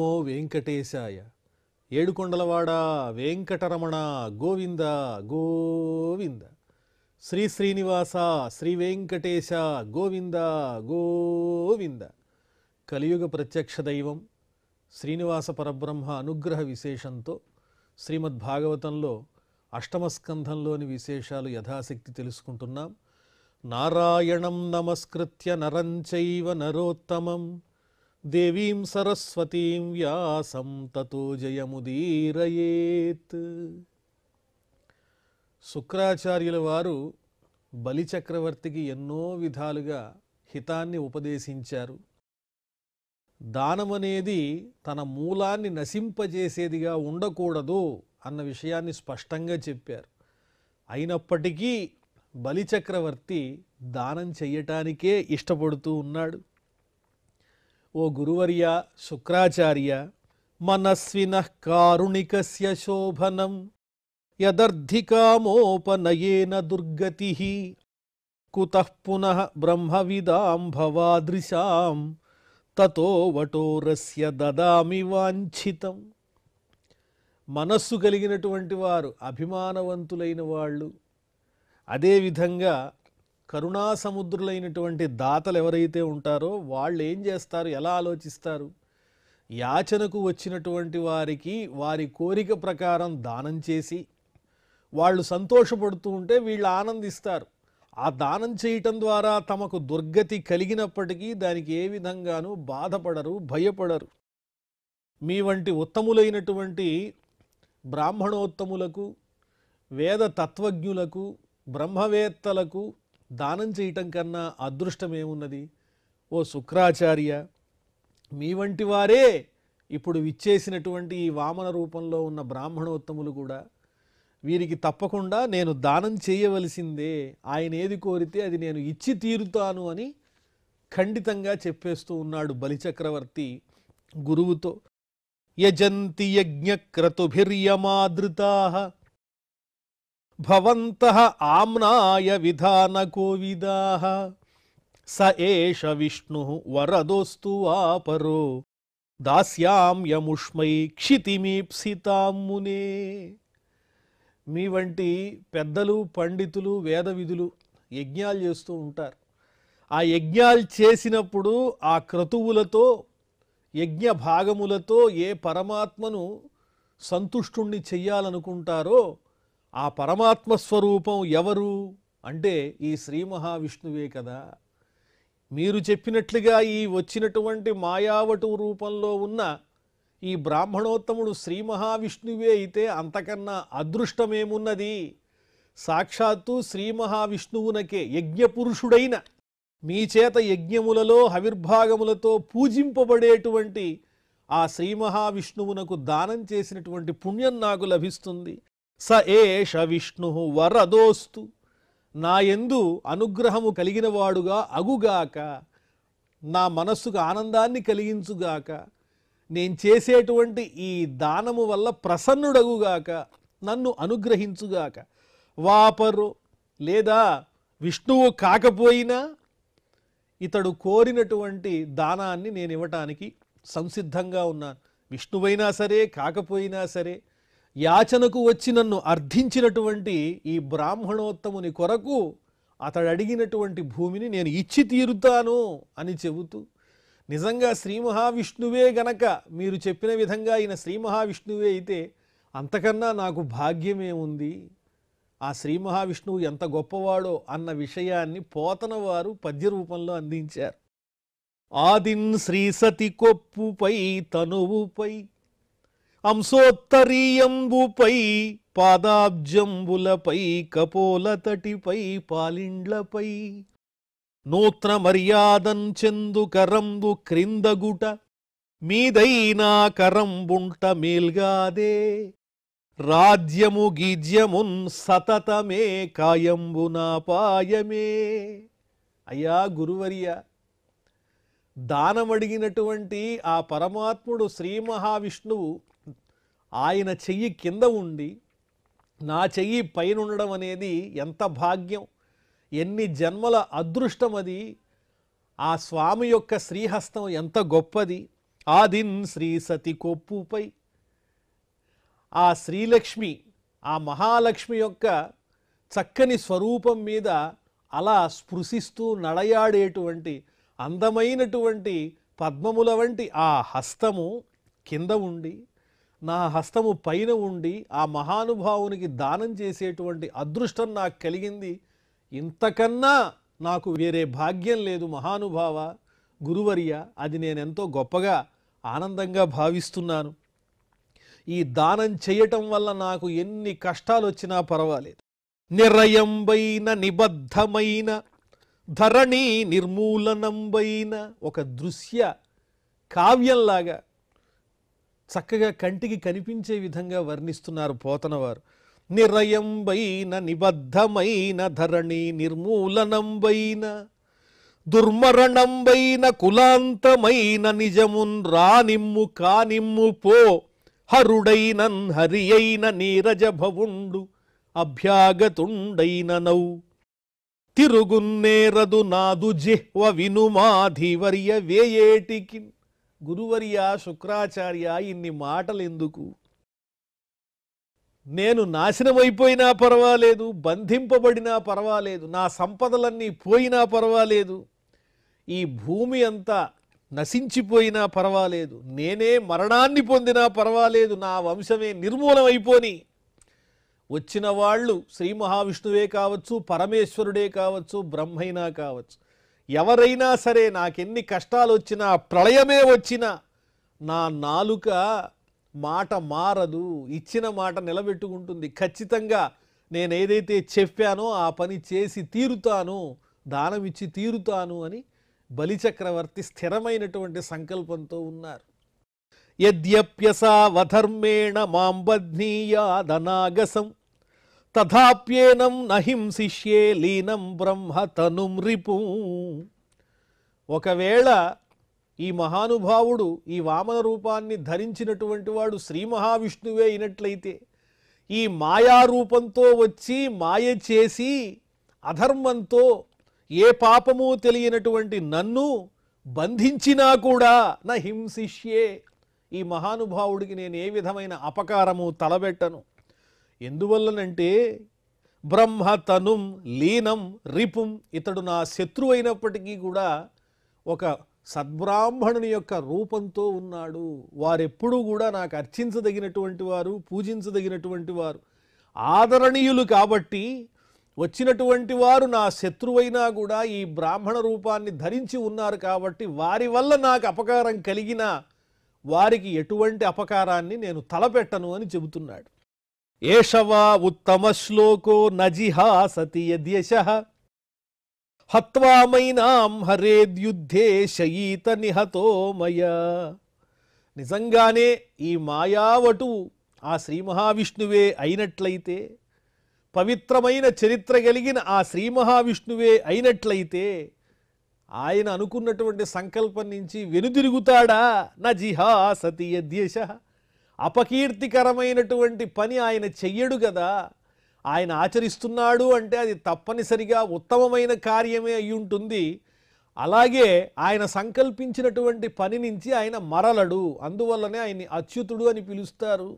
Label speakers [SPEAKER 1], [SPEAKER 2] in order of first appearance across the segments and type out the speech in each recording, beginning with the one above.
[SPEAKER 1] నమో వెంకటేశాయ. ఏడుకొండలవాడ వెంకటరమణ గోవింద గోవింద. శ్రీ శ్రీనివాస శ్రీ వెంకటేశ గోవింద గోవింద. కలియుగ ప్రత్యక్ష దైవం శ్రీనివాస పరబ్రహ్మ అనుగ్రహ విశేషంతో శ్రీమద్భాగవతంలో అష్టమస్కంధంలోని విశేషాలు యథాశక్తి తెలుసుకుంటున్నాం. నారాయణం నమస్కృత్య నరం చైవ నరోత్తమం దేవీం సరస్వతీం వ్యాసం తతో జయముదీరయేత్. శుక్రాచార్యుల వారు బలిచక్రవర్తికి ఎన్నో విధాలుగా హితాన్ని ఉపదేశించారు. దానమనేది తన మూలాన్ని నశింపజేసేదిగా ఉండకూడదు అన్న విషయాన్ని స్పష్టంగా చెప్పారు. అయినప్పటికీ బలిచక్రవర్తి దానం చెయ్యటానికే ఇష్టపడుతూ ఉన్నాడు. ఓ గురువర్య శుక్రాచార్య, మనస్వినః కారుణికస్య శోభనం యదర్థికామోపనయేన దుర్గతిః కుతః పునః బ్రహ్మవిదాం భవాదృశాం తతో వటోరస్య దదామి వాంఛితం. మనస్సు కలిగినటువంటి వారు, అభిమానవంతులైన వాళ్ళు, అదేవిధంగా కరుణాసముద్రులైనటువంటి దాతలు ఎవరైతే ఉంటారో వాళ్ళు ఏం చేస్తారు, ఎలా ఆలోచిస్తారు? యాచనకు వచ్చినటువంటి వారికి వారి కోరిక ప్రకారం దానం చేసి వాళ్ళు సంతోషపడుతూ ఉంటే వీళ్ళు ఆనందిస్తారు. ఆ దానం చేయటం ద్వారా తమకు దుర్గతి కలిగినప్పటికీ దానికి ఏ విధంగానూ బాధపడరు, భయపడరు. మీ వంటి ఉత్తములైనటువంటి బ్రాహ్మణోత్తములకు, వేద తత్వజ్ఞులకు, బ్రహ్మవేత్తలకు దానం చేయటం కన్నా అదృష్టమేమున్నది? ఓ శుక్రాచార్య, మీ వంటి వారే ఇప్పుడు విచ్చేసినటువంటి ఈ వామన రూపంలో ఉన్న బ్రాహ్మణోత్తములు కూడా వీరికి తప్పకుండా నేను దానం చేయవలసిందే, ఆయన ఏది కోరితే అది నేను ఇచ్చి తీరుతాను అని ఖండితంగా చెప్పేస్తూ ఉన్నాడు బలిచక్రవర్తి గురువుతో. యజంతి యజ్ఞక్రతుభిర్యమాదృతాః భవంతః ఆమ్నాయ విధాన కోవిదాః స ఏష విష్ణుః వరదోస్తు వాపరో దాస్యామ్యముష్మై క్షితిమీప్సితాం మునే. మీ వంటి పెద్దలు, పండితులు, వేద విధులు యజ్ఞాలు చేస్తూ ఉంటారు. ఆ యజ్ఞాలు చేసినప్పుడు ఆ క్రతువులతో, యజ్ఞ భాగములతో ఏ పరమాత్మను సంతుష్టుణ్ణి చెయ్యాలనుకుంటారో ఆ పరమాత్మ స్వరూపం ఎవరు అంటే ఈ శ్రీ మహావిష్ణువే కదా. మీరు చెప్పినట్లుగా ఈ వచ్చినటువంటి మాయావటు రూపంలో ఉన్న ఈ బ్రాహ్మణోత్తముడు శ్రీ మహావిష్ణువే అయితే అంతకన్నా అదృష్టమేమున్నది? సాక్షాత్తు శ్రీ మహావిష్ణువునకే యజ్ఞపురుషుడైన, మీ చేత యజ్ఞములలో హవిర్భాగములతో పూజింపబడేటువంటి ఆ శ్రీ మహావిష్ణువునకు దానం చేసినటువంటి పుణ్యం నాకు లభిస్తుంది. స ఏష విష్ణు వరదోస్తు, నాయందు అనుగ్రహము కలిగినవాడుగా అగుగాక, నా మనస్సుకు ఆనందాన్ని కలిగించుగాక, నేను చేసేటువంటి ఈ దానము వల్ల ప్రసన్నుడగుగాక, నన్ను అనుగ్రహించుగాక. వాపరు, లేదా విష్ణువు కాకపోయినా ఇతడు కోరినటువంటి దానాన్ని నేను ఇవ్వటానికి సంసిద్ధంగా ఉన్నాను. విష్ణువైనా సరే, కాకపోయినా సరే, యాచనకు వచ్చి నన్ను అర్థించినటువంటి ఈ బ్రాహ్మణోత్తముని కొరకు అతడు అడిగినటువంటి భూమిని నేను ఇచ్చి తీరుతాను అని చెబుతూ, నిజంగా శ్రీ మహావిష్ణువే గనక మీరు చెప్పిన విధంగా ఈయన శ్రీ మహావిష్ణువే అయితే అంతకన్నా నాకు భాగ్యమే ఉంది, ఆ శ్రీ మహావిష్ణువు ఎంత గొప్పవాడో అన్న విషయాన్ని పోతన వారు పద్య రూపంలో అందించారు. ఆదిన్ శ్రీ సతి కొప్పుపై తనువుపై అంశోత్తరీయంబుపై పాదాబ్జంబులపై కపోలతటిపై పాలిండ్లపై నూత్న మర్యాదం చెందు కరంబు క్రిందగుట మీదైనా కరంబుంట మేల్గాదే రాజ్యము గీజ్యమున్ సతతమే కాయంబునాపాయమే. అయ్యా గురువర్య, దానమడిగినటువంటి ఆ పరమాత్ముడు శ్రీ మహావిష్ణువు ఆయన చెయ్యి కింద ఉండి నా చెయ్యి పైన ఉండడం అనేది ఎంత భాగ్యం, ఎన్ని జన్మల అదృష్టం అది. ఆ స్వామి యొక్క శ్రీహస్తం ఎంత గొప్పది. ఆదిన్ శ్రీ సతి కొప్పుపై ఆ శ్రీలక్ష్మి, ఆ మహాలక్ష్మి యొక్క చక్కని స్వరూపం మీద అలా స్పృశిస్తూ నడయాడేటువంటి అందమైనటువంటి పద్మముల వంటి ఆ హస్తము కింద ఉండి, నా హస్తము పైన ఉండి ఆ మహానుభావునికి దానం చేసేటువంటి అదృష్టం నాకు కలిగింది. ఇంతకన్నా నాకు వేరే భాగ్యం లేదు మహానుభావ, గురువర్య. అది నేనెంతో గొప్పగా ఆనందంగా భావిస్తున్నాను. ఈ దానం చేయటం వల్ల నాకు ఎన్ని కష్టాలు వచ్చినా పర్వాలేదు. నిరయంబైన నిబద్ధమైన ధరణి నిర్మూలనంబైన ఒక దృశ్య కావ్యంలాగా చక్కగా కంటికి కనిపించే విధంగా వర్ణిస్తున్నారు పోతనవారు. నిరయంబైన నిబద్ధమైన ధరణి నిర్మూలనంబైన దుర్మరణంబైన కులాంతమైన నిజమున్ రానిమ్ము కానిమ్ము పో హరుడైనన్ హరి అయిన నీరజభవుండు అభ్యాగతుండైన నౌ తిరుగున్నేరదు నాదు జిహ్వ వినుమాధివర్య వేయేటికి. గురువర్య, శుక్రాచార్య, ఇన్ని మాటలు ఎందుకు? నేను నాశనమైపోయినా పర్వాలేదు, బంధింపబడినా పర్వాలేదు, నా సంపదలన్నీ పోయినా పర్వాలేదు, ఈ భూమి అంతా నశించిపోయినా పర్వాలేదు, నేనే మరణాన్ని పొందినా పర్వాలేదు, నా వంశమే నిర్మూలమైపోని. వచ్చిన వాళ్ళు శ్రీ మహావిష్ణువే కావచ్చు, పరమేశ్వరుడే కావచ్చు, బ్రహ్మైనా కావచ్చు, ఎవరైనా సరే, నాకెన్ని కష్టాలు వచ్చినా, ప్రళయమే వచ్చినా నా నాలుక మాట మారదు, ఇచ్చిన మాట నిలబెట్టుకుంటుంది. ఖచ్చితంగా నేను ఏదైతే చెప్పానో ఆ పని చేసి తీరుతాను, దానమిచ్చి తీరుతాను అని బలిచక్రవర్తి స్థిరమైనటువంటి సంకల్పంతో ఉన్నారు. యద్యప్యసావధర్మేణ మాం బధ్నీయాదనాగసం తథాప్యేనం నహింసిష్యే లీనం బ్రహ్మ తనుం రిపు. ఒకవేళ ఈ మహానుభావుడు ఈ వామన రూపాన్ని ధరించినటువంటి వాడు శ్రీ మహావిష్ణువే అయినట్లయితే, ఈ మాయారూపంతో వచ్చి మాయ చేసి అధర్మంతో ఏ పాపము తెలియనటువంటి నన్ను బంధించినా కూడా నా హింసిష్యే, ఈ మహానుభావుడికి నేను ఏ విధమైన అపకారము తలబెట్టను. ఎందువల్లనంటే బ్రహ్మ తనుం లీనం రిపుం, ఇతడు నా శత్రువు అయినప్పటికీ కూడా ఒక సద్బ్రాహ్మణుని యొక్క రూపంతో ఉన్నాడు. వారెప్పుడూ కూడా నాకు అర్చించదగినటువంటి వారు, పూజించదగినటువంటి వారు, ఆదరణీయులు. కాబట్టి వచ్చినటువంటి వారు నా శత్రువైనా కూడా ఈ బ్రాహ్మణ రూపాన్ని ధరించి ఉన్నారు కాబట్టి వారి వల్ల నాకు అపకారం కలిగినా వారికి ఎటువంటి అపకారాన్ని నేను తలపెట్టను అని చెబుతున్నాడు. ఏషవా ఉత్తమ శ్లోకో నజిహాసతి యద్యశః హత్వామైనాం హరేద్యుద్ధే శయీత నిహతో మయా. నిజంగానే ఈ మాయావటు ఆ శ్రీ మహావిష్ణువే అయినట్లయితే, పవిత్రమైన చరిత్ర కలిగిన ఆ శ్రీ మహావిష్ణువే అయినట్లయితే, ఆయన అనుకున్నటువంటి సంకల్పం నుంచి వెనుదిరుగుతాడా? నజిహాసతి యద్యశః. అపకీర్తికరమైనటువంటి పని ఆయన చెయ్యడు కదా. ఆయన ఆచరిస్తున్నాడు అంటే అది తప్పనిసరిగా ఉత్తమమైన కార్యమే అయి ఉంటుంది. అలాగే ఆయన సంకల్పించినటువంటి పని నుంచి ఆయన మరలడు. అందువల్లనే ఆయన్ని అచ్యుతుడు అని పిలుస్తారు.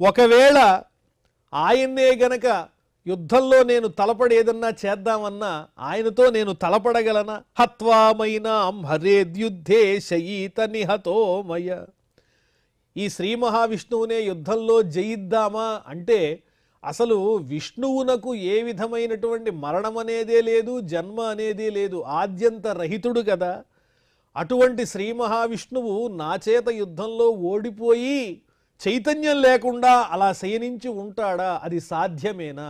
[SPEAKER 1] ఒకవేళ ఆయన్నే గనక యుద్ధంలో నేను తలపడి ఏదన్నా చేద్దామన్నా ఆయనతో నేను తలపడగలనా? హత్వామైనాం హరేద్యుద్ధే శయీత నిహతో మయ. ఈ శ్రీ మహావిష్ణువునే యుద్ధంలో జయిద్దామా అంటే అసలు విష్ణువునకు ఏ విధమైనటువంటి మరణం అనేదే లేదు, జన్మ అనేదే లేదు, ఆద్యంత రహితుడు కదా. అటువంటి శ్రీ మహావిష్ణువు నా చేత యుద్ధంలో ఓడిపోయి చైతన్యం లేకుండా అలా శయనించి ఉంటాడా? అది సాధ్యమేనా?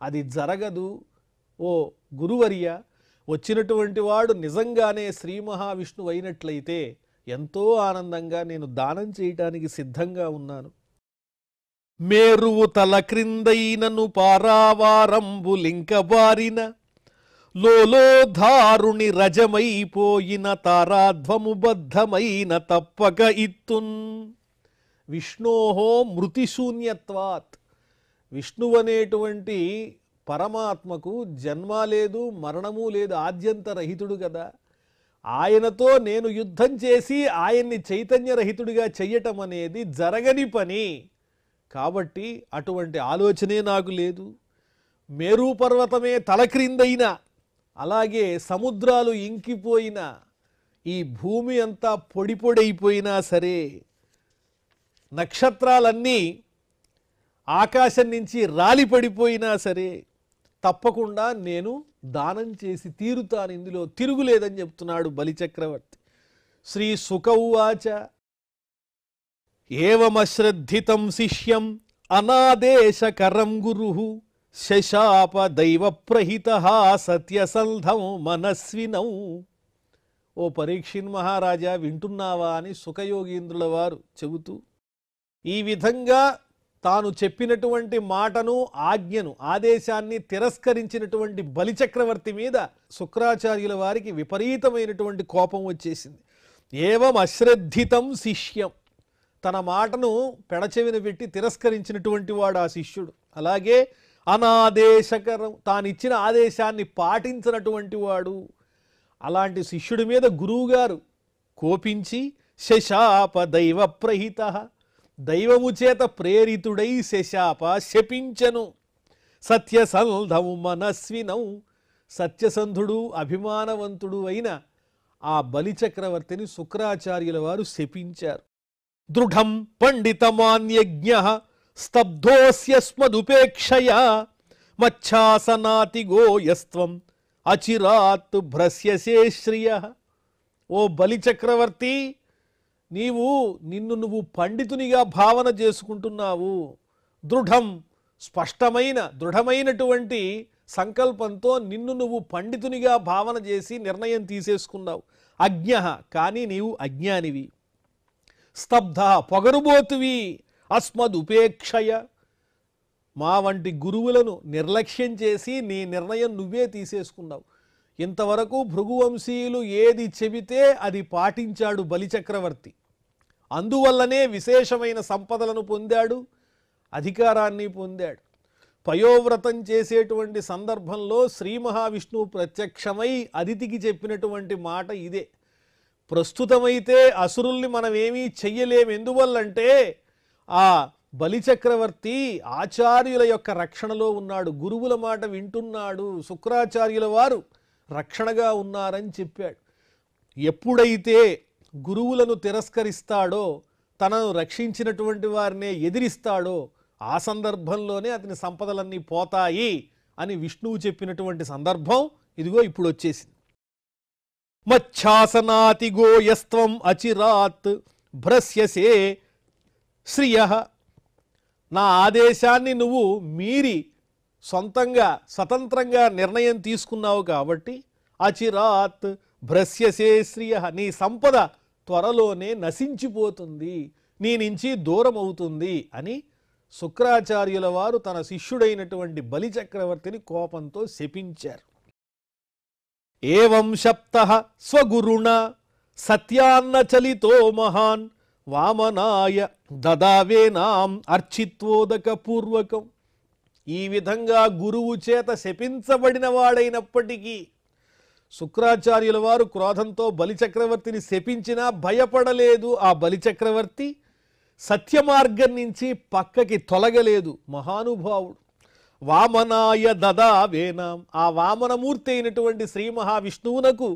[SPEAKER 1] అది జరగదు. ఓ గురువర్య, వచ్చినటువంటి వాడు నిజంగానే శ్రీ మహావిష్ణువు అయినట్లయితే ఎంతో ఆనందంగా నేను దానం చేయటానికి సిద్ధంగా ఉన్నాను. మేరువు తల క్రిందైనను పారావారంబులింక బారిన లోలోధారుని రజమైపోయిన తారాధ్వము బద్ధమైన తప్పక ఇత్తున్. విష్ణోహో మృతిశూన్యత్వాత్. విష్ణువు అనేటువంటి పరమాత్మకు జన్మ లేదు, మరణము లేదు, ఆద్యంత రహితుడు కదా. ఆయనతో నేను యుద్ధం చేసి ఆయన్ని చైతన్యరహితుడిగా చెయ్యటం అనేది జరగని పని. కాబట్టి అటువంటి ఆలోచనే నాకు లేదు. మేరు పర్వతమే తలక్రిందైనా, అలాగే సముద్రాలు ఇంకిపోయినా, ఈ భూమి అంతా పొడి పొడైపోయినా సరే, నక్షత్రాలన్నీ ఆకాశం నుంచి రాలి పడిపోయినా సరే, తప్పకుండా నేను దానం చేసి తీరుతాను, ఇందులో తిరుగులేదని చెప్తున్నాడు బలిచక్రవర్తి. శ్రీ సుక ఉవాచ ఏవమశ్రద్ధితం శిష్యం అనాదేశకరం గురుః శశాప దైవప్రహితః సత్యసంధం మనస్వినౌ. ఓ పరీక్షిన్ మహారాజా, వింటున్నావా అని సుఖయోగీంద్రుల వారు చెబుతూ, ఈ విధంగా తాను చెప్పినటువంటి మాటను, ఆజ్ఞను, ఆదేశాన్ని తిరస్కరించినటువంటి బలిచక్రవర్తి మీద శుక్రాచార్యుల వారికి విపరీతమైనటువంటి కోపం వచ్చేసింది. ఏవం అశ్రద్ధితం శిష్యం, తన మాటను పెడచెవిన పెట్టి తిరస్కరించినటువంటి వాడు ఆ శిష్యుడు. అలాగే అనాదేశకరం, తానిచ్చిన ఆదేశాన్ని పాటించినటువంటి వాడు. అలాంటి శిష్యుడి మీద గురువుగారు కోపించి శశాప దైవప్రహితః, దైవము చేత ప్రేరితుడై శశాప, శపించను. సత్యసంధము మనస్వినౌ, సత్యసంధుడు అభిమానవంతుడు అయిన ఆ బలిచక్రవర్తిని శుక్రాచార్యుల వారు శపించారు. దృఢం పండితమాన్యజ్ఞః స్తబ్ధోస్యస్మదుపేక్షయా మచ్ఛాసనాతి గోయస్త్వం అచిరాత్ భ్రస్యసే శ్రియః. ఓ బలిచక్రవర్తి, నిన్ను నువ్వు పండితునిగా భావన చేసుకుంటున్నావు. దృఢమైనటువంటి సంకల్పంతో నిన్ను నువ్వు పండితునిగా భావన చేసి నిర్ణయం తీసేసుకున్నావు. అజ్ఞః, కానీ నీవు అజ్ఞానివి. స్తబ్ధ, పొగరుబోతువి. అస్మదుపేక్షయ, మా వంటి గురువులను నిర్లక్ష్యం చేసి నీ నిర్ణయం నువ్వే తీసేసుకున్నావు. ఇంతవరకు భృగువంశీయులు ఏది చెబితే అది పాటించాడు బలిచక్రవర్తి. అందువల్లనే విశేషమైన సంపదలను పొందాడు, అధికారాన్ని పొందాడు. పయోవ్రతం చేసేటువంటి సందర్భంలో శ్రీ మహావిష్ణువు ప్రత్యక్షమై అదితికి చెప్పినటువంటి మాట ఇదే. ప్రస్తుతమైతే అసురుల్ని మనమేమీ చెయ్యలేము. ఎందువల్లంటే ఆ బలిచక్రవర్తి ఆచార్యుల యొక్క రక్షణలో ఉన్నాడు, గురువుల మాట వింటున్నాడు, శుక్రాచార్యుల వారు రక్షణగా ఉన్నారని చెప్పాడు. ఎప్పుడైతే గురువులను తిరస్కరిస్తాడో, తనను రక్షించినటువంటి వారినే ఎదిరిస్తాడో, ఆ సందర్భంలోనే అతని సంపదలన్నీ పోతాయి అని విష్ణువు చెప్పినటువంటి సందర్భం ఇదిగో ఇప్పుడు వచ్చేసింది. మచ్ఛాసనాతి గోయస్త్వం అచిరాత్ భ్రస్యసే శ్రియః. నా ఆదేశాన్ని నువ్వు మీరి సొంతంగా స్వతంత్రంగా నిర్ణయం తీసుకున్నావు కాబట్టి అచిరాత్ భ్రస్యసే శ్రియః, నీ సంపద త్వరలోనే నశించిపోతుంది, నీ నుంచి దూరం అవుతుంది అని శుక్రాచార్యుల వారు తన శిష్యుడైనటువంటి బలిచక్రవర్తిని కోపంతో శపించారు. ఏవం శప్తః స్వగురుణ సత్యాన్నచలితో మహాన్ వామనాయ దదావేనాం అర్చిత్వోదక పూర్వకం. ఈ విధంగా గురువు చేత శపించబడిన వాడైనప్పటికీ శుక్రాచార్యుల వారు క్రోధంతో బలిచక్రవర్తిని శపించినా భయపడలేదు. ఆ బలిచక్రవర్తి సత్యమార్గం నుంచి పక్కకి తొలగలేదు. మహానుభావుడు. వామనాయ దదావేనాం, ఆ వామనమూర్తి అయినటువంటి శ్రీ మహావిష్ణువునకు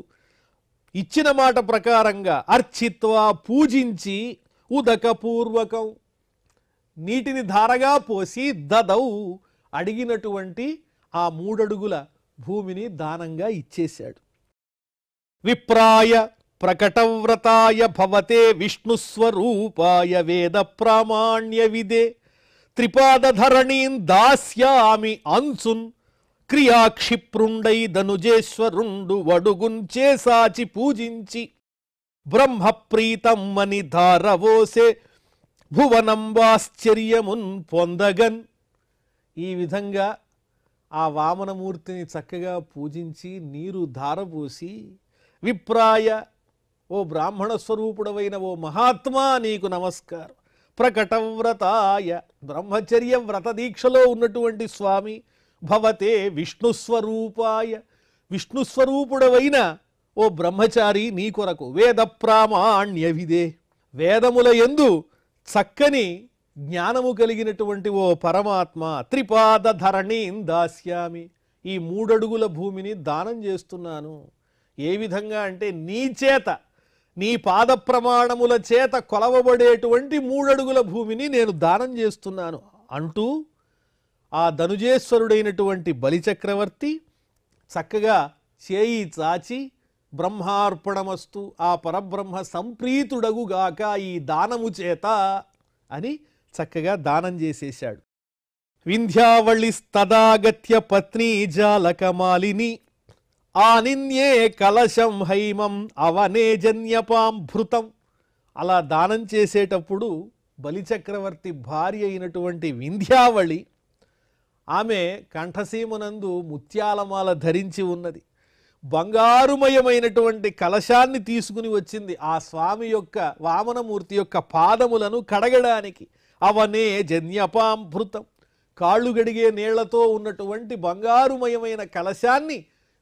[SPEAKER 1] ఇచ్చిన మాట ప్రకారంగా అర్చిత్వా, పూజించి, ఉదకపూర్వకం, నీటిని ధారగా పోసి, దదౌ, అడిగినటువంటి ఆ 3 అడుగుల భూమిని దానంగా ఇచ్చేశాడు. విప్రాయ ప్రకటవ్రతాయ భవతే విష్ణుస్వరూపాయ వేద ప్రామాణ్య విదే త్రిపాదధరణీం దాస్యామి అంసున్ క్రియాక్షిప్రుండై ధనుజేశ్వరుండు వడుగుంచే సాచి పూజించి బ్రహ్మప్రీతం మని ధారవోసే భువనంబాశ్చర్యమున్ పొందగన్. ఈ విధంగా ఆ వామనమూర్తిని చక్కగా పూజించి నీరు ధారపోసి, విప్రాయ, ఓ బ్రాహ్మణ స్వరూపుడవైన ఓ మహాత్మా నీకు నమస్కారం. ప్రకటవ్రతాయ, బ్రహ్మచర్య వ్రత దీక్షలో ఉన్నటువంటి స్వామి. భవతే విష్ణుస్వరూపాయ, విష్ణుస్వరూపుడవైన ఓ బ్రహ్మచారి నీ కొరకు వేద ప్రామాణ్య విదే, వేదముల యందు చక్కని జ్ఞానము కలిగినటువంటి ఓ పరమాత్మ, త్రిపాద ధరణీం దాస్యామి, ఈ 3 అడుగుల భూమిని దానం చేస్తున్నాను. ఏ విధంగా అంటే నీ చేత, నీ పాద ప్రమాణముల చేత కొలవబడేటువంటి 3 అడుగుల భూమిని నేను దానం చేస్తున్నాను అంటూ ఆ ధనుజేశ్వరుడైనటువంటి బలిచక్రవర్తి చక్కగా చేయి చాచి బ్రహ్మార్పణమస్తు, ఆ పరబ్రహ్మ సంప్రీతుడగుగాక ఈ దానము చేత అని చక్కగా దానం చేసేశాడు. వింధ్యావళిస్తదాగత్య పత్నీ జాలకమాలిని ఆనిన్యే కలశం హైమం అవనేజన్యపాంభృతం. అలా దానం చేసేటప్పుడు బలిచక్రవర్తి భార్య అయినటువంటి వింధ్యావళి, ఆమె కంఠసీమనందు ముత్యాలమాల ధరించి ఉన్నది. బంగారుమయమైనటువంటి కలశాన్ని తీసుకుని వచ్చింది ఆ స్వామి యొక్క, వామనమూర్తి యొక్క పాదములను కడగడానికి. అవనే జన్యపాంభృతం, కాళ్ళు గడిగే నీళ్లతో ఉన్నటువంటి బంగారుమయమైన కలశాన్ని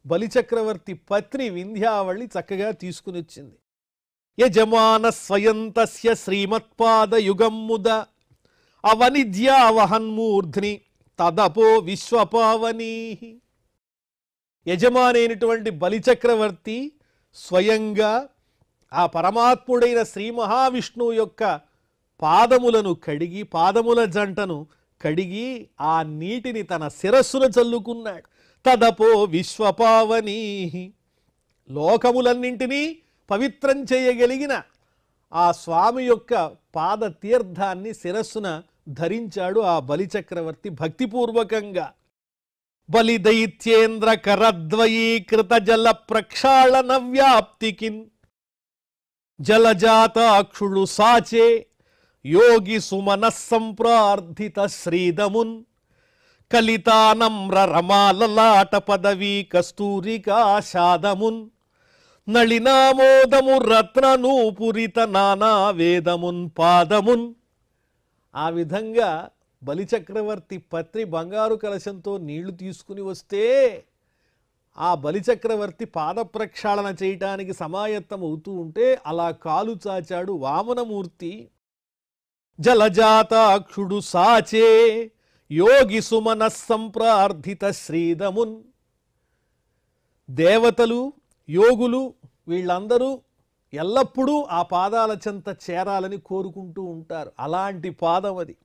[SPEAKER 1] బలిచక్రవర్తి పత్ని వింధ్యావళి చక్కగా తీసుకుని వచ్చింది. యజమాన స్వయం తస్య శ్రీమత్పాదయుగం ముద అవనిధ్యావహన్మూర్ధ్ని తదపో విశ్వపావనీ. యజమానైనటువంటి బలిచక్రవర్తి స్వయంగా ఆ పరమాత్ముడైన శ్రీ మహావిష్ణువు యొక్క పాదములను కడిగి, పాదముల జంటను కడిగి ఆ నీటిని తన శిరస్సున చల్లుకున్నాడు. తదపో విశ్వపావనీ, లోకములన్నింటినీ పవిత్రం చేయగలిగిన ఆ స్వామి యొక్క పాద తీర్థాన్ని శిరస్సున ధరించాడు ఆ బలిచక్రవర్తి భక్తిపూర్వకంగా. బలిదైత్యేంద్ర కరద్వయీకృత జల ప్రక్షాళన వ్యాప్తికిన్ జలజాతాక్షుడు సాచే యోగి సుమనస్సంప్రార్థిత శ్రీదమున్ కలితానమ్ర రమాలలాట పదవీ కస్తూరికాషాదమున్ నళినామోదము రత్ననూపురిత నానా వేదమున్ పాదమున్. ఆ విధంగా బలిచక్రవర్తి పత్ని బంగారు కలశంతో నీళ్లు తీసుకుని వస్తే ఆ బలిచక్రవర్తి పాద ప్రక్షాళన చేయటానికి సమాయత్తం అవుతూ ఉంటే అలా కాలు చాచాడు వామనమూర్తి. జలజాతాక్షుడు సాచే యోగి సుమనస్సంప్రార్థిత శ్రీదమున్. దేవతలు, యోగులు వీళ్ళందరూ ఎల్లప్పుడూ ఆ పాదాల చెంత చేరాలని కోరుకుంటూ ఉంటారు. అలాంటి పాదం అది.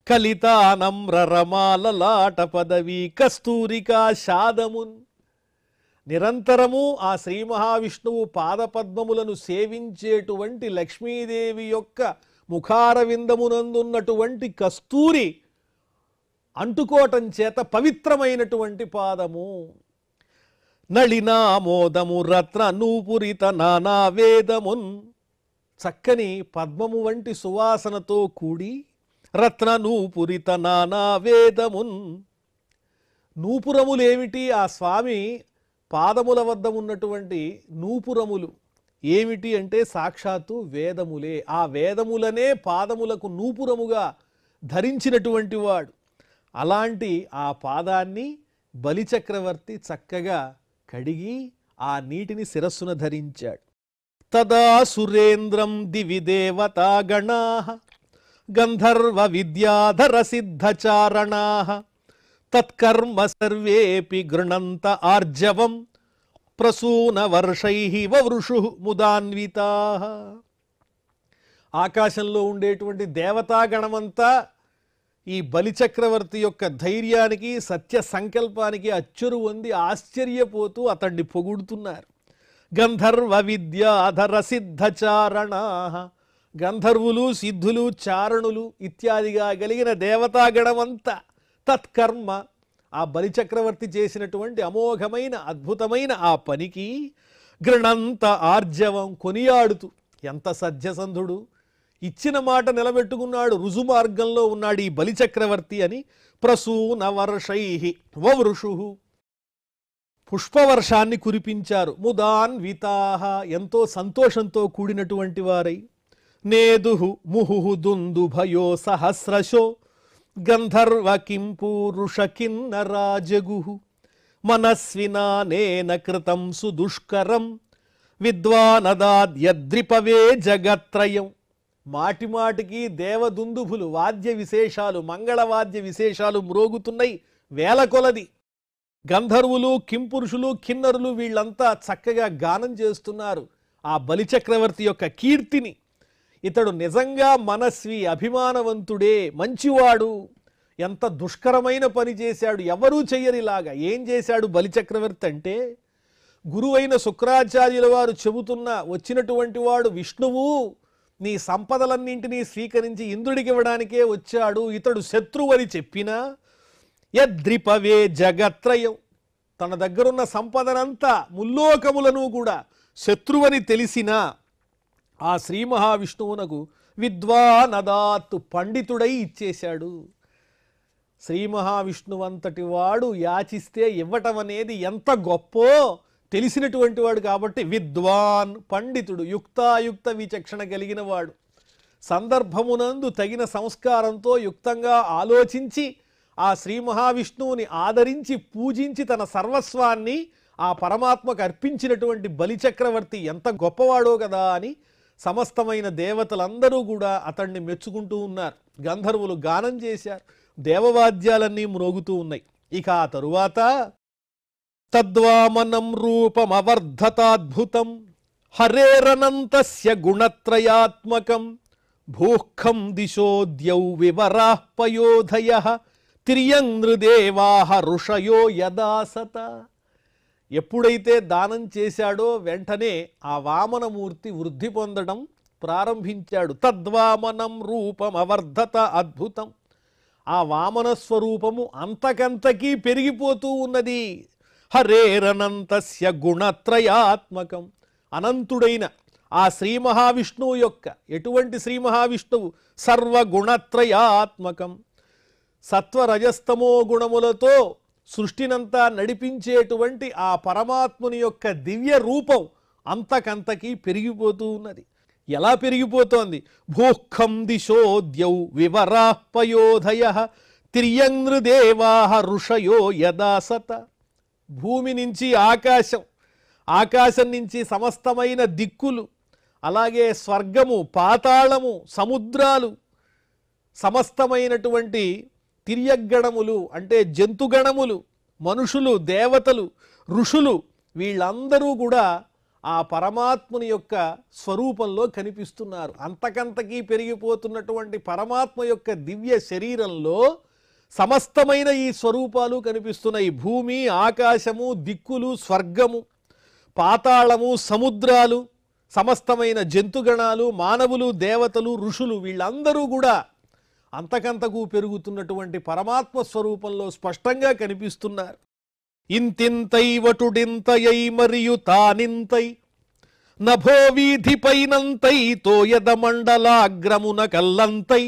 [SPEAKER 1] కలితానమ్ర రమాలలాట పదవీ కస్తూరికాషాదమున్. నిరంతరము ఆ శ్రీ మహావిష్ణువు పాదపద్మములను సేవించేటువంటి లక్ష్మీదేవి యొక్క ముఖారవిందమునందున్నటువంటి కస్తూరి అంటుకోవటం చేత పవిత్రమైనటువంటి పాదము. నళినామోదము రత్న నూపురిత నానా వేదమున్. చక్కని పద్మము వంటి సువాసనతో కూడి రత్న నూపురిత నానా వేదమున్. నూపురములేమిటి? ఆ స్వామి పాదముల వద్ద ఉన్నటువంటి నూపురములు ఏమిటి అంటే సాక్షాత్తు వేదములే. ఆ వేదములనే పాదములకు నూపురముగా ధరించినటువంటి వాడు. అలాంటి ఆ పాదాన్ని బలిచక్రవర్తి చక్కగా కడిగి ఆ నీటిని శిరస్సున ధరించాడు. తదా సురేంద్రం దివి దేవతాగణాః గంధర్వ విద్యాధర సిద్ధచారణాః తత్కర్మ సర్వేపి గృణంత ఆర్జవం ప్రసూన వర్షైః వవృషుః ముదాన్వితాః. ఆకాశంలో ఉండేటువంటి దేవతాగణమంతా ఈ బలిచక్రవర్తి యొక్క ధైర్యానికి, సత్య సంకల్పానికి అచ్చురు పొంది ఆశ్చర్యపోతూ అతన్ని పొగుడుతున్నారు. గంధర్వ విద్యాధర సిద్ధచారణాః. గంధర్వులు, సిద్ధులు, చారణులు ఇత్యాదిగా కలిగిన దేవతాగణమంతా తత్కర్మ, ఆ బలిచక్రవర్తి చేసినటువంటి అమోఘమైన అద్భుతమైన ఆ పనికి గృణంత ఆర్జవం, కొనియాడుతూ, ఎంత సత్యసంధుడు, ఇచ్చిన మాట నిలబెట్టుకున్నాడు, రుజుమార్గంలో ఉన్నాడు ఈ బలిచక్రవర్తి అని. ప్రసూన వర్షైః వవృషుః. పుష్పవర్షాన్ని కురిపించారు. ముదాన్వితాః, ఎంతో సంతోషంతో కూడినటువంటి వారై. నేదుః ముహుః దుందుభయో సహస్రశో గంధర్వ కింపూరుష కిన్నరాజగుః మనస్వినానేన కృతం సుదుష్కరం విద్వానదాద్యద్రిపవే జగత్రయం. మాటి మాటికి దేవదుందుభులు వాద్య విశేషాలు, మంగళవాద్య విశేషాలు మ్రోగుతున్నాయి వేల కొలది. గంధర్వులు, కింపురుషులు, కిన్నరులు వీళ్ళంతా చక్కగా గానం చేస్తున్నారు ఆ బలిచక్రవర్తి యొక్క కీర్తిని. ఇతడు నిజంగా మనస్వి, అభిమానవంతుడే, మంచివాడు, ఎంత దుష్కరమైన పని చేశాడు, ఎవరూ చెయ్యరిలాగా. ఏం చేశాడు బలిచక్రవర్తి అంటే, గురువైన శుక్రాచార్యుల వారు చెబుతున్న వచ్చినటువంటి వాడు విష్ణువు నీ సంపదలన్నింటినీ స్వీకరించి ఇంద్రుడికి ఇవ్వడానికే వచ్చాడు, ఇతడు శత్రువు అని చెప్పినా యద్రిపవే జగత్రయం, తన దగ్గరున్న సంపదనంతా ముల్లోకములను కూడా శత్రువని తెలిసినా ఆ శ్రీ మహావిష్ణువునకు విద్వానదాత్తు, పండితుడై ఇచ్చేశాడు. శ్రీ మహావిష్ణువంతటి వాడు యాచిస్తే ఇవ్వటం అనేది ఎంత గొప్పో తెలిసినటువంటి వాడు కాబట్టి విద్వాన్, పండితుడు, యుక్తాయుక్త విచక్షణ కలిగిన వాడు, సందర్భమునందు తగిన సంస్కారంతో యుక్తంగా ఆలోచించి ఆ శ్రీ మహావిష్ణువుని ఆదరించి పూజించి తన సర్వస్వాన్ని ఆ పరమాత్మకు అర్పించినటువంటి బలిచక్రవర్తి ఎంత గొప్పవాడో కదా అని సమస్తమైన దేవతలందరూ కూడా అతన్ని మెచ్చుకుంటూ ఉన్నారు. గంధర్వులు గానం చేశారు, దేవవాద్యాలన్నీ మ్రోగుతూ ఉన్నాయి. ఇక ఆ తరువాత తద్వామనం రూపమవర్ధతాద్భుతం హరేరనంతస్య గుణత్రయాత్మకం భూఃఖం దిశోద్యౌ వివరాః పయోధయః తిర్యంగృదేవాః ఋషయో యదాసత. ఎప్పుడైతే దానం చేశాడో వెంటనే ఆ వామనమూర్తి వృద్ధి పొందడం ప్రారంభించాడు. తద్వామనం రూపమవర్ధత అద్భుతం, ఆ వామన స్వరూపము అంతకంతకీ పెరిగిపోతూ ఉన్నది. హరేరనంతస్య గుణత్రయాత్మకం, అనంతుడైన ఆ శ్రీ మహావిష్ణువు యొక్క, ఎటువంటి శ్రీ మహావిష్ణువు, సర్వగుణత్రయాత్మకం, సత్వరజస్తమో గుణములతో సృష్టినంతా నడిపించేటువంటి ఆ పరమాత్ముని యొక్క దివ్య రూపం అంతకంతకీ పెరిగిపోతూ ఉన్నది. ఎలా పెరిగిపోతోంది? భూఃఖం దిశోద్యౌ వివరాః పయోధయః తిర్యంగృదేవాః ఋషయో యదాసత. భూమి నుంచి ఆకాశం, ఆకాశం నుంచి సమస్తమైన దిక్కులు, అలాగే స్వర్గము, పాతాళము, సముద్రాలు, సమస్తమైనటువంటి తిర్యగణములు అంటే జంతుగణములు, మనుషులు, దేవతలు, ఋషులు, వీళ్ళందరూ కూడా ఆ పరమాత్ముని యొక్క స్వరూపంలో కనిపిస్తున్నారు. అంతకంతకీ పెరిగిపోతున్నటువంటి పరమాత్మ యొక్క దివ్య శరీరంలో సమస్తమైన ఈ స్వరూపాలు కనిపిస్తున్నాయి. భూమి, ఆకాశము, దిక్కులు, స్వర్గము, పాతాళము, సముద్రాలు, సమస్తమైన జంతుగణాలు, మానవులు, దేవతలు, ఋషులు, వీళ్ళందరూ కూడా అంతకంతకు పెరుగుతున్నటువంటి పరమాత్మ స్వరూపంలో స్పష్టంగా కనిపిస్తున్నారు. ఇంతింతై వటుడింతయై మరియు తానింతై నభో వీధిపైనంతై తోయద మండలాగ్రమున కల్లంతై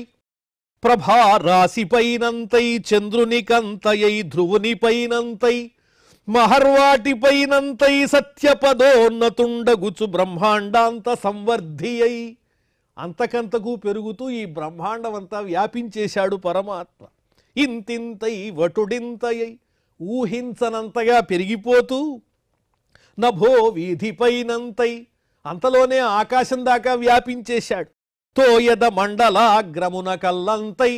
[SPEAKER 1] ప్రభారాశిపైనంతై చంద్రునికంతయై ధ్రువునిపైనంతై మహర్వాటిపైనంతై సత్యపదోన్నతుండగుచు బ్రహ్మాండాంత సంవర్ధియై. అంతకంతకు పెరుగుతూ ఈ బ్రహ్మాండమంతా వ్యాపించేశాడు పరమాత్మ. ఇంతింతై వటుడింతయై, ఊహించనంతగా పెరిగిపోతూ, నభో వీధిపైనంతై, అంతలోనే ఆకాశం దాకా వ్యాపించేశాడు. తోయద మండలాగ్రమున కల్లంతై,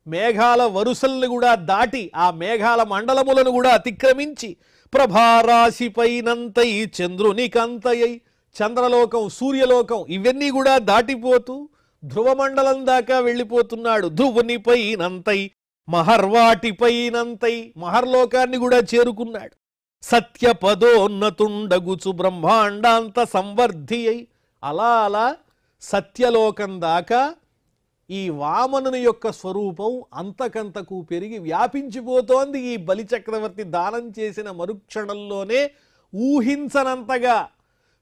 [SPEAKER 1] మేఘాల వరుసలను కూడా దాటి ఆ మేఘాల మండలములను కూడా అతిక్రమించి ప్రభారాశిపైనంతై చంద్రునికంతయై, చంద్రలోకం, సూర్యలోకం ఇవన్నీ కూడా దాటిపోతూ ధ్రువమండలం దాకా వెళ్ళిపోతున్నాడు. ధ్రువునిపైనంతై మహర్వాటిపైనంతై, మహర్లోకాన్ని కూడా చేరుకున్నాడు. సత్యపదోన్నతుండగుచు బ్రహ్మాండాంత సంవర్ధి అయి, అలా అలా సత్యలోకం దాకా ఈ వామనుని యొక్క స్వరూపం అంతకంతకు పెరిగి వ్యాపించిపోతోంది. ఈ బలిచక్రవర్తి దానం చేసిన మరుక్షణంలోనే ఊహించనంతగా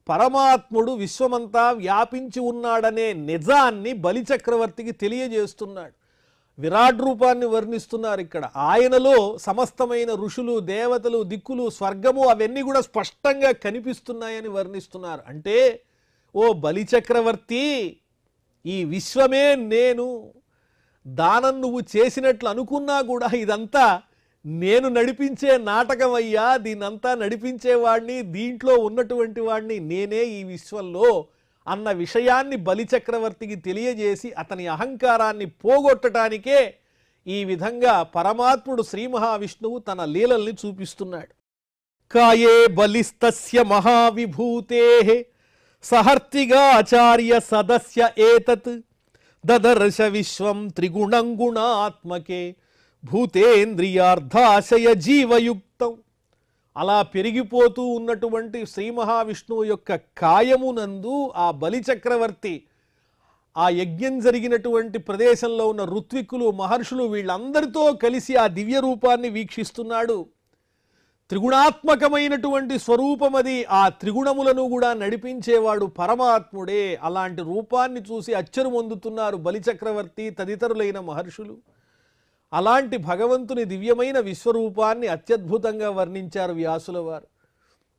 [SPEAKER 1] పరమాత్ముడు విశ్వమంతా వ్యాపించి ఉన్నాడనే నిజాన్ని బలిచక్రవర్తికి తెలియజేస్తున్నాడు. విరాట్ రూపాన్ని వర్ణిస్తున్నారు ఇక్కడ. ఆయనలో సమస్తమైన ఋషులు, దేవతలు, దిక్కులు, స్వర్గము అవన్నీ కూడా స్పష్టంగా కనిపిస్తున్నాయని వర్ణిస్తున్నారు. అంటే ఓ బలిచక్రవర్తి, ఈ విశ్వమే నేను, దానం నువ్వు చేసినట్లు అనుకున్నా కూడా ఇదంతా నేను నడిపించే నాటకం అయ్యా, దీనంతా నడిపించేవాడిని, దీంట్లో ఉన్నటువంటి వాడిని నేనే ఈ విశ్వంలో అన్న విషయాన్ని బలిచక్రవర్తికి తెలియజేసి అతని అహంకారాన్ని పోగొట్టడానికే ఈ విధంగా పరమాత్ముడు శ్రీ మహావిష్ణువు తన లీలల్ని చూపిస్తున్నాడు. కాయే బలిస్తస్య మహావిభూతే సహర్తిగాచార్య సదస్య ఏతత్ దదర్శ విశ్వం త్రిగుణం గుణాత్మకే భూతేంద్రియార్థాశయ జీవయుక్తం. అలా పెరిగిపోతూ ఉన్నటువంటి శ్రీ మహావిష్ణువు యొక్క కాయమునందు ఆ బలిచక్రవర్తి ఆ యజ్ఞం జరిగినటువంటి ప్రదేశంలో ఉన్న ఋత్విక్కులు, మహర్షులు వీళ్ళందరితో కలిసి ఆ దివ్య రూపాన్ని వీక్షిస్తున్నాడు. త్రిగుణాత్మకమైనటువంటి స్వరూపమది. ఆ త్రిగుణములను కూడా నడిపించేవాడు పరమాత్ముడే. అలాంటి రూపాన్ని చూసి అచ్చరు పొందుతున్నారు బలిచక్రవర్తి తదితరులైన మహర్షులు. అలాంటి భగవంతుని దివ్యమైన విశ్వరూపాన్ని అత్యద్భుతంగా వర్ణించారు వ్యాసుల వారు.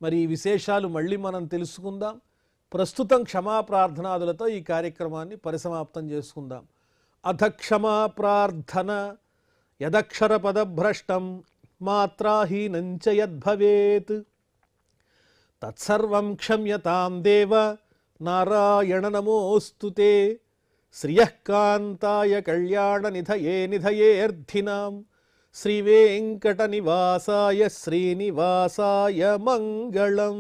[SPEAKER 1] మరి ఈ విశేషాలు మళ్ళీ మనం తెలుసుకుందాం. ప్రస్తుతం క్షమా ప్రార్థనాదులతో ఈ కార్యక్రమాన్ని పరిసమాప్తం చేసుకుందాం. అథ క్షమా ప్రార్థన. యదక్షర పదభ్రష్టం మాత్రాహీనం చ యద్భవేత్ తత్సర్వం క్షమ్యతాం దేవ నారాయణ నమోస్తుతే. శ్రియః కాంతాయ కళ్యాణ నిధయే నిధయేర్థినాం శ్రీవేంకట నివాసాయ శ్రీనివాసాయ మంగళం.